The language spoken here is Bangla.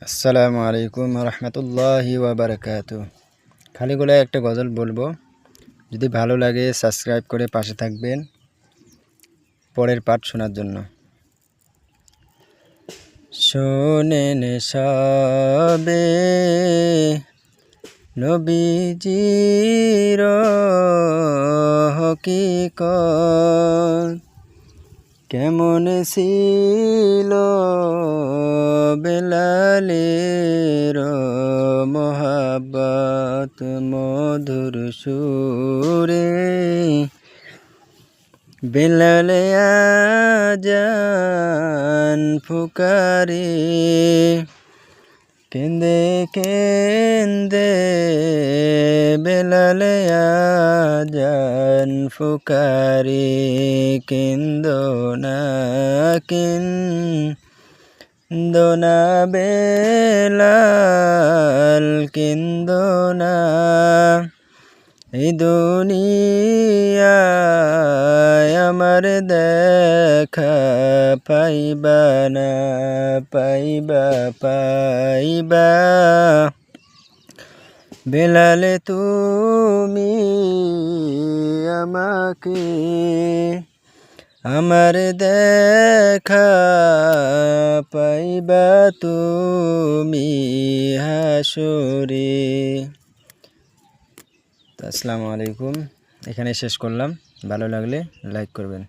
আসসালামু আলাইকুম রহমতুল্লাহি ওয়াবারাকাতু। খালি গলায় একটা গজল বলবো, যদি ভালো লাগে সাবস্ক্রাইব করে পাশে থাকবেন পরের পাঠ শোনার জন্য। শোনেন সবে নবীজির হকিকত, কেমন ছিল বেলালের মহাব্বত, মধুর সুরে বেলালে আজান ফুকারে, কেন্দে কেন্দে বেলালে আজান ফুকারে, কেন্দো না বেলাল, কেন্দো না। এই দুনিয়ায় আমার দেখা পাইবা না, পাইবা বেলালে তুমি আমাকে, আমার দেখা পাইবা তুমি হাসরে। আসসালামু আলাইকুম, এখানে শেষ করলাম। ভালো লাগলে লাইক করবেন।